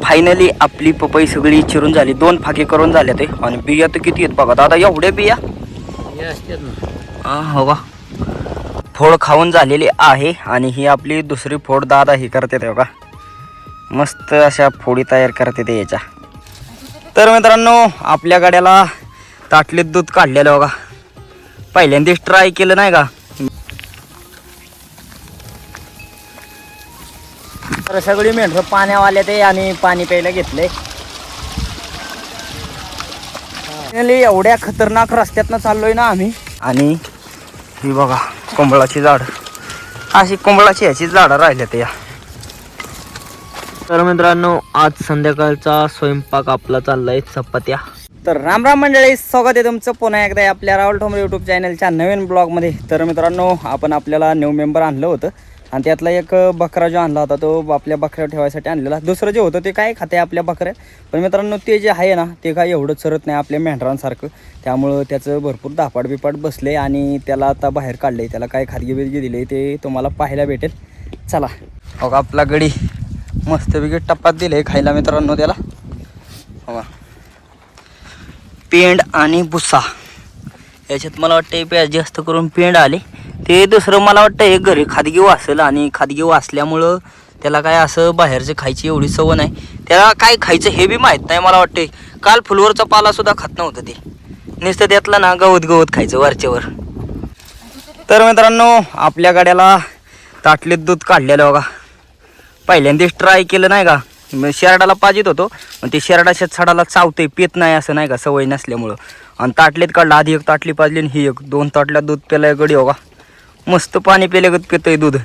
Finally आपली पपई सगळी चिरून झाली, 2 फाके करून झाले ते. आणि बिया तर किती आहेत बघा दादा, एवढ्या बिया असतात ना. हा हो का. फोड खाऊन झालेली आहे आणि ही आपली दुसरी फोड दादा ही करते ते बघा, मस्त अशा फोडी तयार करते ते याच्या. तर मित्रांनो आपल्या गाड्याला ताटलीत दूध काढलेलं बघा, पहिल्यांदाच ट्राय केलं नाही का. तर सगळी मेंढरं पाण्यावाले ते आणि पाणी प्यायला घेतलंय. एवढ्या खतरनाक रस्त्यातनं चाललोय ना आम्ही. आणि ही बघा कोंबळाची झाड, अशी कोंबळाची ह्याची झाडं राहिल्यात या. तर मित्रांनो आज संध्याकाळचा स्वयंपाक आपला चाललाय चपात्या. तर राम राम मंडळी, स्वागत आहे तुमचं पुन्हा एकदा आपल्या राहुल ठोंबरे यूट्यूब चॅनलच्या नवीन ब्लॉगमध्ये. तर मित्रांनो आपण आपल्याला न्यू मेंबर आणलं होतं आणि त्यातला एक बकरा जो आणला होता तो आपल्या बकऱ्या ठेवायसाठी आणलेला. दुसरं जे होतं ते काय खाते आपल्या बकऱ्या, पण मित्रांनो ते जे आहे ना ते काय एवढं चरत नाही आपल्या मेंढरांसारखं, त्यामुळं त्याचं भरपूर धापाट बिपाट बसले आणि त्याला आता बाहेर काढले. त्याला काय खादगी बिदगी दिले ते तुम्हाला पाहायला भेटेल. चला हो का, आपला गडी मस्तपैकी टप्प्यात दिले खायला मित्रांनो त्याला. हो पेंड आणि भुसा याच्यात मला वाटतं पे जास्त करून पेंड आले. ते दुसरं मला वाटतं हे घरी खादगी वासेल आणि खादगी वाचल्यामुळं त्याला काय असं बाहेरचं खायची एवढी सवय नाही. त्याला काय खायचं हे बी माहीत नाही मला वाटते. काल फुलवरचा पालासुद्धा खात नव्हतं ते, नुसतं त्यातलं ना गवत खायचं वरच्यावर. तर मित्रांनो आपल्या गाड्याला ताटलीत दूध काढलेलं बघा, पहिल्यांदाच ट्राय केलं नाही का. शेरडाला पाजित होतो पण ते शेरडाच्या छडाला चावते, पित नाही असं नाही का सवय नसल्यामुळं. आणि ताटलीत काढलं, आधी एक ताटली पाजली आणि ही एक, 2 ताटल्या दूध प्यायला गडी हो का. मस्त पाणी पिल्यागत पितंय दूध,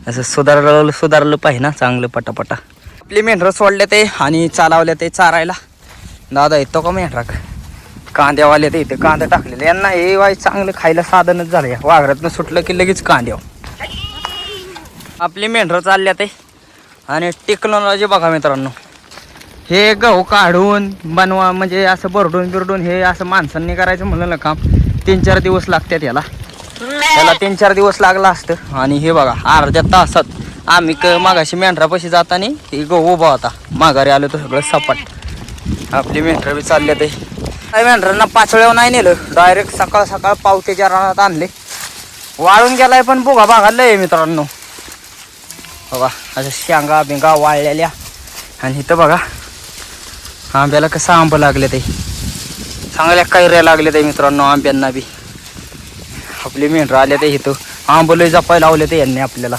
असं सुधारलं पाहिजे ना चांगलं पटापटा. आपली मेंढरं सोडले ते आणि चालवले ते चारायला. दादा येतो का मेंढरा, कांद्यावाले ते इथे कांदे टाकलेले यांना हे वाय चांगलं खायला साधनच झालं. या वाघरातनं सुटलं की लगेच कांद्यावर आपली मेंढरं चालल्या ते. आणि टेक्नॉलॉजी बघा मित्रांनो, हे गहू काढून बनवा म्हणजे असं भरडून बिरडून हे असं माणसांनी करायचं म्हणलं ना काम 3-4 दिवस लागतात याला. त्याला 3-4 दिवस लागला असतं. आणि हे बघा अर्ध्या तासात आम्ही मागाशी मेंढरापाशी जाताना हे गहू उभा होता, माघारी आलो तर सगळं सपाट. आपली मेंढरं बी चालले ते. काय मेंढरांना पाचळ्यावर नाही नेलं, डायरेक्ट सकाळ सकाळ पावतेच्या रानात आणले. वाळून गेलाय पण बुगा भागायला आहे मित्रांनो बघा, असं शेंगा बिंगा वाळलेल्या. आणि इथं बघा आंब्याला कसं आंब लागले ते, चांगल्या कैऱ्या लागले ते मित्रांनो आंब्यांना बी. आपली मेंढरं आले ते इथं आंब लय जपायला लावले ते यांनी आपल्याला.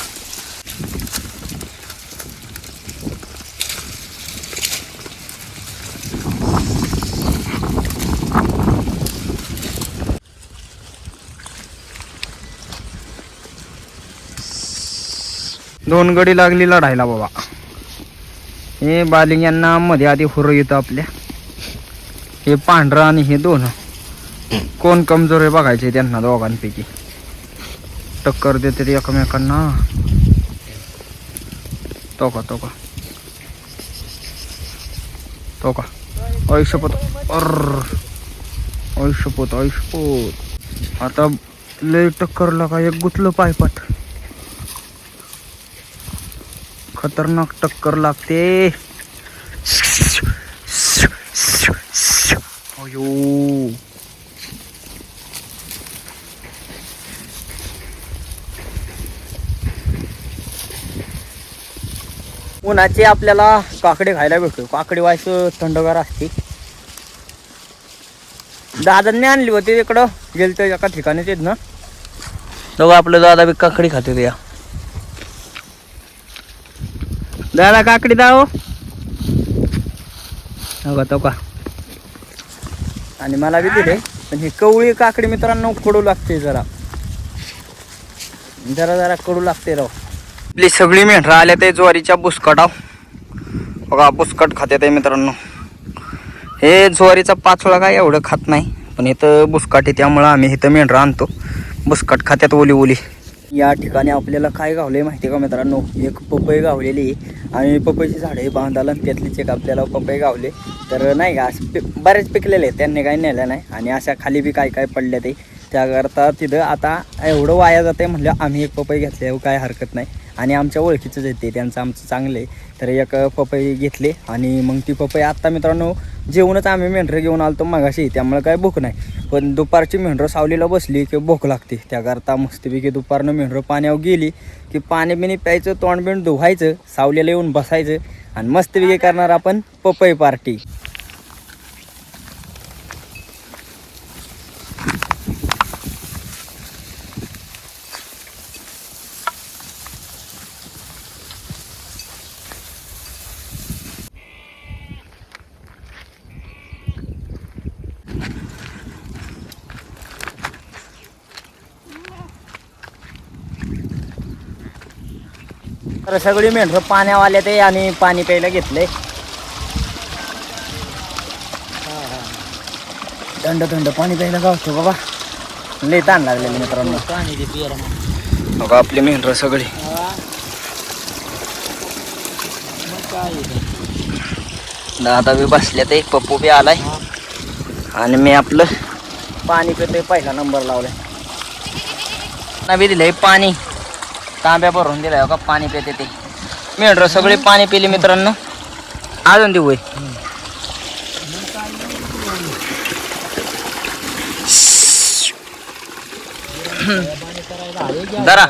दोन गडी लागली लढायला बाबा. हे बालिंग यांना मध्ये आधी हुर येतं आपल्या. हे पांढरा आणि हे दोन कोण कमजोर आहे बघायचे त्यांना दोघांपैकी. टक्कर देते ते एकमेकांना. तो का आयुष्यपत आता लय टक्कर लागा, एक गुतलं पायपाट. खतरनाक टक्कर लागते. अयो उन्हाची आपल्याला काकडी खायला भेटतो. काकडी व्हायचं थंडगार असते. दादांनी आणली होती तिकडं गेल तर एका ठिकाणी तेच ना. दोघं आपलं दादा बी काकडी खाते ते. दादा काकडी दाव तो का. आणि मला बी दिले, पण ही कवळी काकडी मित्रांनो कडू लागते, जरा कडू लागते राव. आपली सगळी मेंढरं आल्या ते ज्वारीच्या बुसकटाव बघा, बुसकट खाते ते मित्रांनो. हे ज्वारीचा पाचोळा काय एवढं खात नाही, पण इथं बुसकाट आहे त्यामुळं आम्ही इथं मेंढरं आणतो. बुसकट खात्यात ओली. या ठिकाणी आपल्याला काय गावले माहिती आहे का मित्रांनो, एक पपई गावलेली आणि पपईची झाडे बांधायला त्यातलीच एक आपल्याला पपई गावले. तर नाही का बरेच पिकलेले आहेत, त्यांनी काही नेलं नाही. आणि अशा खाली बी काय पडल्या ते त्याकरता तिथं आता एवढं वाया जाते म्हणलं आम्ही एक पपई घेतले काय हरकत नाही. आणि आमच्या ओळखीचंच येते त्यांचं आमचं चांगलं आहे. तर एक पपई घेतले आणि मग ती पपई आत्ता मित्रांनो जेवणच आम्ही मेंढरं घेऊन आलो मगाशी, त्यामुळे काय भूक नाही. पण दुपारची मेंढरं सावलीला बसली की भूक लागते. त्याकरता मस्तपैकी दुपारनं मेंढरं पाण्यावर गेली की पाणी बिणी प्यायचं, तोंड बिंड धुवायचं, सावलीला येऊन बसायचं आणि मस्तपैकी करणार आपण पपई पार्टी. तर सगळी मेंढरं पाण्यावर आले ते आणि पाणी प्यायला घेतले. थंड थंड पाणी प्यायला गावतो बाबा, लय ताण लागलेले मित्रांनो. पाणी दे पियाला मग. बघा आपली मेंढरं सगळी. मग काय आहे ते? दादा बी बसल्या ते, पप्पू बी आलाय आणि मी आपलं पाणी पितोय. पहिला नंबर लावलाय ना, बी दिलंय पाणी, तांब्या भरून दिलाय का पाणी पिते ते. मेंढरं सगळे पाणी पिले मित्रांनो. अजून देऊ जरा.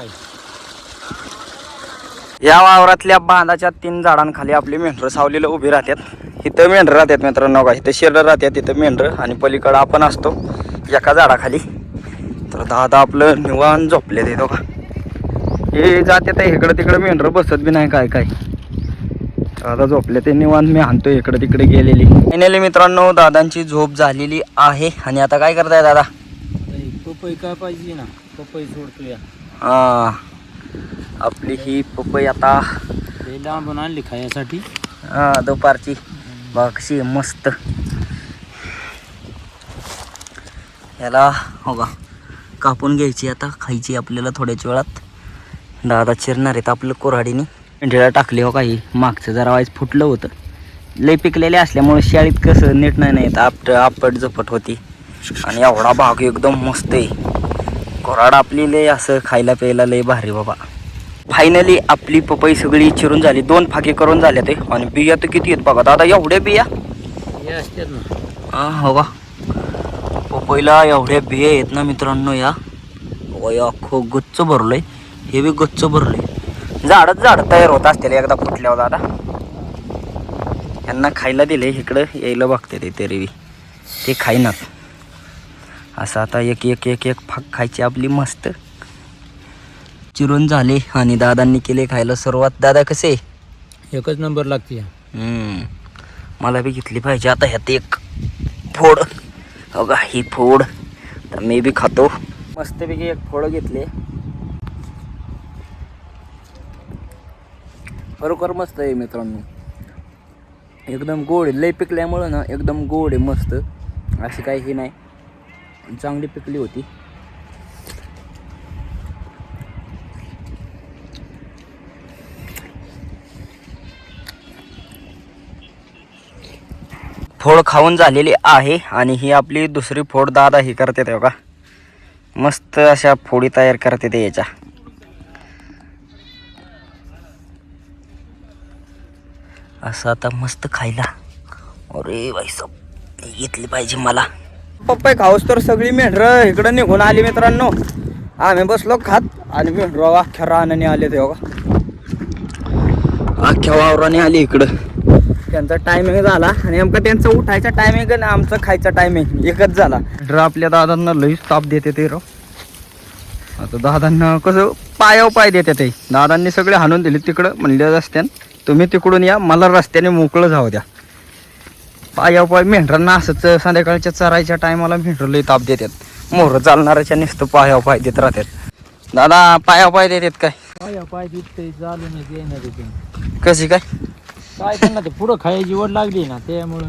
या वावरातल्या बांधाच्या 3 झाडांखाली आपली मेंढरं सावलीला उभी राहतात. इथं मेंढरं राहतात मित्रांनो का, इथं शेरडं राहतात, इथं मेंढरं आणि पलीकडं आपण असतो एका झाडाखाली. तर दादा आपलं निवांत झोपले ते का, हे जाते तर इकडं तिकडं मेंढरं बसत बी नाही काय काय. दादा झोपले ते निवांत, मी आणतो इकडं तिकडे गेलेली. फायनली मित्रांनो दादांची झोप झालेली आहे आणि आता काय करताय दादा? पपई काय पाहिजे ना, पपई सोडतो या. हा, आपली ही पपई आता ते लांबून आणली खायसाठी. हा दुपारची बघ कशी मस्त. याला हो का कापून घ्यायची, आता खायची आपल्याला थोड्याच वेळात. दादा चिरणार आहेत आपलं कोराडीने. मेंढीला टाकली हो काही, मागचं जरा वाईज फुटलं होतं. लय पिकलेले असल्यामुळे शाळेत कसं नीट नाही येत, आपट जपट होती. आणि एवढा भाग एकदम मस्त आहे. कोराड आपली लय असं खायला प्यायला लय भारी बाबा. फायनली आपली पपई सगळी चिरून झाली, 2 फाके करून झाले ते. आणि बिया तर किती आहेत बघा दादा, एवढ्या बिया. हे असतात ना. हा हो का, पपईला एवढ्या बिया आहेत ना मित्रांनो. या अख्खं गच्च भरलंय, हे बी गच्च भरलंय. झाड तयार होत असतील एकदा फुटल्यावर दादा. यांना खायला दिले, इकडं यायला बघते ते तरी बी ते खाईनात. असं आता एक एक एक एक फाक खायची आपली मस्त. चिरून झाले आणि दादांनी केले खायला सुरुवात. दादा कसे? एकच नंबर लागते. मला बी घेतली पाहिजे आता ह्यात एक फोड. बघा ही फोड तर मी बी खातो. मस्तपैकी एक फोड घेतले, खरोखर मस्त आहे मित्रांनो. एकदम गोड आहे, लय पिकल्यामुळं ना एकदम गोड आहे मस्त. अशी काही ही नाही, चांगली पिकली होती. फोड खाऊन झालेली आहे आणि ही आपली दुसरी फोड दादा ही करते ते बघा. मस्त अशा फोडी तयार करते ते याच्या. असं आता मस्त खायला. अरे बाई सब घेतली पाहिजे मला. पपई खाऊस तर सगळी मेंढरं इकडं निघून आली मित्रांनो. आम्ही बसलो खात आणि मेंढरं अख्ख्या रानाने आले ते बघा, अख्ख्या वावराने आली इकडं. त्यांचा टायमिंग झाला आणि नेमकं त्यांचं उठायचा टायमिंग आणि आमचं खायचा टायमिंग एकच झाला. मेंढरं आपल्या दादांना लईच ताप देते ते राव. आता दादांना कसं पायावर पाय देते ते. दादांनी सगळे हाणून दिले तिकडं, म्हणले रस्त्यानं तुम्ही तिकडून या, मला रस्त्याने मोकळं जाऊ द्या. पायावर पाय मेंढरांना असंच संध्याकाळच्या चरायच्या टायमाला मेंढरं लई ताप देतात. मोहरं चालणाऱ्याच्या नुसतं पायावर पाय देत राहतात. दादा पायावर पाय देतात काय? पाय देत चालू नाही येणार. कशी काय त्यांना ते पुढं खायची ओढ लागली ना, त्यामुळं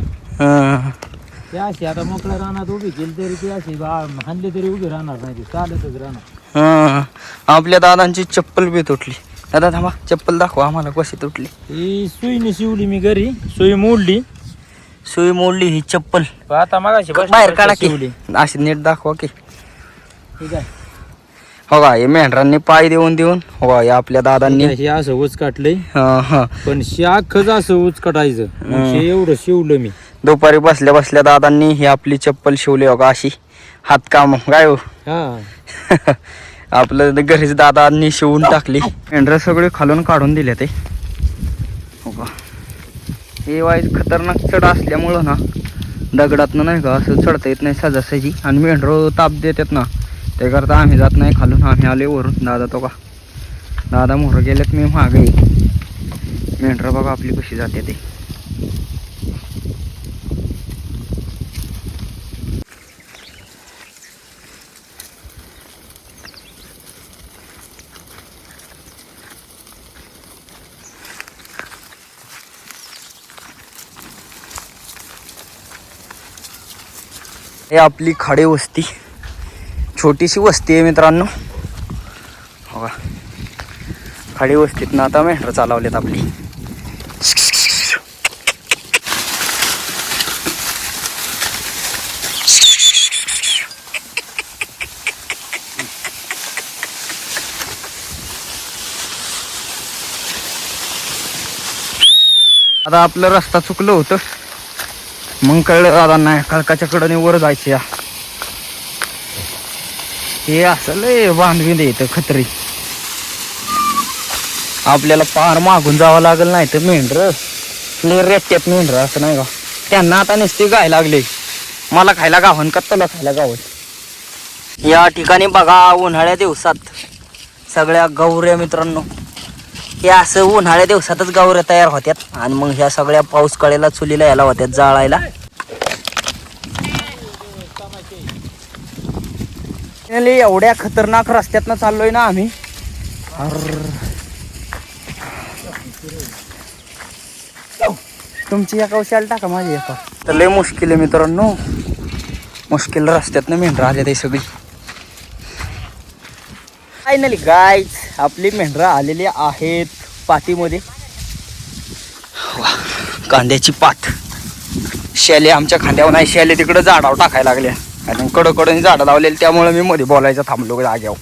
ते अशी आता मोकळ्या रानात उभी केली तरी ते अशी हाणले तरी उभी राहणार नाही, ते चालतच राहणार. आपल्या दादांची चप्पल बी तुटली. दादा थांबा, चप्पल दाखवा आम्हाला कशी तुटली. ही सुईने शिवली मी घरी, सुई मोडली. सुई मोडली ही चप्पल. आता मगाशी बाहेर काढा की, अशी नीट दाखवा की. ठीक आहे. हो का, हे मेंढरांनी पाय देऊन देऊन हो का, हे आपल्या दादांनी हे असं ऊच काटलंय, हा पण शाखच असं ऊच काटायचं. मग हे एवढं शिवलं मी. दुपारी बसल्या बसल्या दादांनी ही आपली चप्पल शिवली हो का, अशी हातकाम काय हो. हा आपलं घरीच दादांनी शिवून टाकली. मेंढरं सगळे खालून काढून दिले ते हो का. हे वाईज खतरनाक चढ असल्यामुळं ना दगडातनं नाही का असं चढता येत नाही सहजासहजी, आणि मेंढरं ताप देतात ना, ते करता आम्ही जात नाही खालून. आम्ही आले वरून. दादा तो का दादा मोहरं गेलेत, मी मागे. मेंढरं बघा आपली कशी जाते ते. हे आपली खाडे वस्ती, छोटीशी वस्ती आहे मित्रांनो हो का. खाडी वस्तीत ना आता मेंढरं चालवलेत आपली. आता आपलं रस्ता चुकलं होतं, मग कळलं दादा नाही खडकाच्या कडने वर जायचं. या हे असं लय बांधवी येतं खत्री, आपल्याला पार मागून जावं लागेल. नाही तर मेंढर लय रेट्यात मेंढर असं नाही का, त्यांना आता नुसती गाय लागले. मला खायला गावन का तुला खायला गावन. या ठिकाणी बघा उन्हाळ्या दिवसात सगळ्या गौऱ्या मित्रांनो, हे असं उन्हाळ्या दिवसातच गौऱ्या तयार होत्यात, आणि मग ह्या सगळ्या पाऊस कळेला चुलीला यायला होत्यात जाळायला. एवढ्या खतरनाक रस्त्यातनं चाललोय ना आम्ही. तुमची एका उशाला टाका, माझी एका. तर लय मुश्किल आहे मित्रांनो, मुश्किल रस्त्यातनं मेंढरं आले ते सगळी. फायनली गाईज आपली मेंढरं आलेली आहेत पातीमध्ये. कांद्याची पात. शेले आमच्या खांद्यावर नाही, शेले तिकडे झाडावर टाकायला लागल्या, आणि कडकडनी झाडं लावलेली, त्यामुळे मी मध्ये बोलायचं थांबलो जाग्यावर.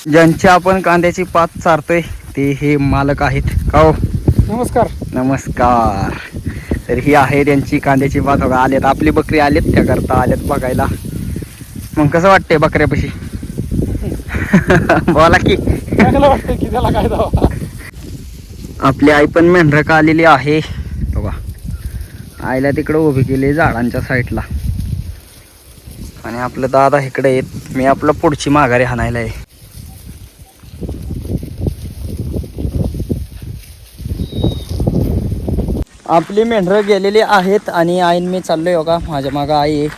ज्यांची आपण कांद्याची पात चारतोय ते हे मालक आहेत का हो. नमस्कार. नमस्कार. तर ही आहे त्यांची कांद्याची पात बघा. आल्यात आपली बकरी आलेत, त्या करता आल्यात बघायला. मग कसं वाटतंय बकऱ्यापाशी? बोला की. वाटतं की त्याला काय दावा. आपली आई पण मेंढरं का आलेली आहे बघा. आईला तिकडं उभी केली झाडांच्या साईडला, आणि आपलं दादा इकडे येत. मी आपलं पुढची माघारी हाणायला आहे. आपली मेंढरं गेलेली आहेत, आणि आईन मी चाललोय बघा. माझ्या मागं आई आहे.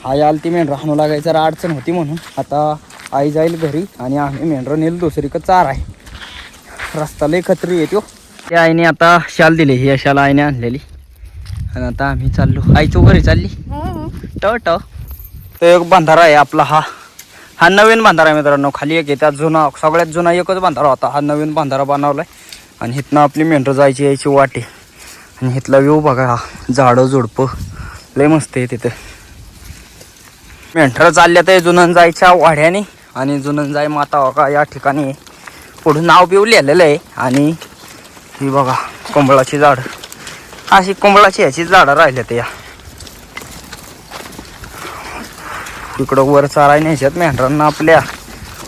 आई आली ती मेंढरं हाणू लागायचं अडचण होती म्हणून. आता आई जाईल घरी, आणि आम्ही मेंढरं नेलं दुसरीकडं चार आहे. रस्ता लय खत्री येतो. त्या आईने आता शाल दिली, ही शाल आईने आणलेली, आणि आता आम्ही चाललो. आईची घरी चालली ट. तो एक बंधारा आहे आपला. हा नवीन बंधारा आहे मित्रांनो. खाली एक आहे, त्यात जुना सगळ्यात जुना एकच बंधारा होता. हा नवीन बंधारा बनवलाय, आणि इथनं आपली मेंढरं जायची यायची वाटे. आणि इथला व्ह्यू बघा, झाडं झुडपं लय मस्त आहे तिथं. मेंढरं चालल्या तर जुनंजाईच्या वाड्याने, आणि जुनंजाई माता बघा या ठिकाणी पुढं नाव बिव लिहिलेलं आहे. आणि ही बघा कोंबळाची झाडं, अशी कोंबळाची ह्याची झाडं राहिल्यात या. तिकडं वर चारा न्यायच्यात मेंढरांना आपल्या.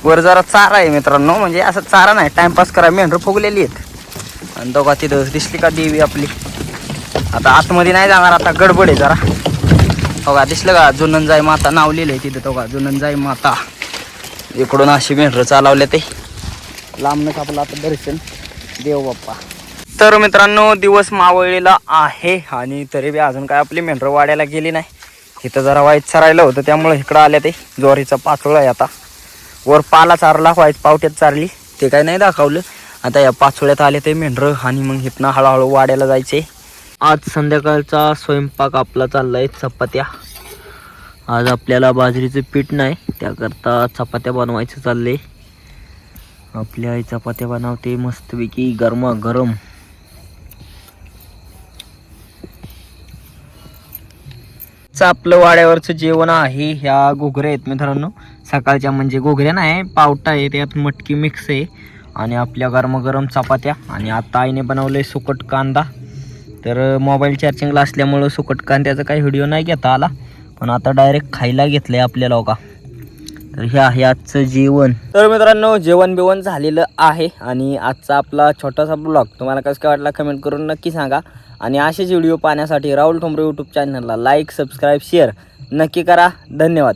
वर जरा चारा आहे मित्रांनो, म्हणजे असं चारा नाही, टाइमपास करा. मेंढरं फुगलेली आहेत. आणि दोघा तिथं दिसली का देवी आपली. आता आतमध्ये नाही जाणार, आता गडबड आहे जरा. बघा दिसलं का जुनंजाई माता नाव लिहिलंय तिथं. तो का जुनंजाई माता. इकडून अशी मेंढरं चालवले ते लांबनच आपलं आता दर्शन देव बाप्पा. तर मित्रांनो दिवस मावळलेला आहे, आणि तरी बी अजून काय आपली मेंढरं वाड्याला गेली नाही. इथं जरा वाईट चरायला होतं, त्यामुळे इकडं आल्या ते. ज्वारीचा पाचोळा आहे. आता वर पाला चारला, वाईट पावट्यात चारली, ते काय नाही दाखवलं. आता या पाचोळ्यात आले ते मेंढरं, आणि मग इथनं हळूहळू वाड्याला जायचे. आज संध्याकाळचा स्वयंपाक आपला चाललाय चपात्या. आज आपल्याला बाजरीचं पीठ नाही, त्याकरता चपात्या बनवायचं चालले. आपली आई चपात्या बनवते मस्तपैकी गरमागरम. आपलं वाड्यावरचं जेवण आहे. ह्या घोगऱ्या आहेत मित्रांनो, सकाळच्या म्हणजे घोगऱ्या नाही, पावटा आहे, त्यात मटकी मिक्स आहे आणि आपल्या गरमागरम चपात्या. आणि आता आईने बनवलंय सुकट कांदा. तर मोबाईल चार्जिंगला असल्यामुळं सुकट कांद्याचा काही व्हिडिओ नाही घेता आला, पण आता डायरेक्ट खायला घेतलंय आपल्या लोका. तर हे आहे आजचं जेवण. तर मित्रांनो जेवण बिवण झालेलं आहे आणि आजचा आपला छोटासा ब्लॉग तुम्हाला कसं काय वाटला कमेंट करून नक्की सांगा. आणि असेच व्हिडिओ पाहण्यासाठी राहुल ठोंबरे यूट्यूब चॅनलला लाईक सबस्क्राईब शेअर नक्की करा. धन्यवाद.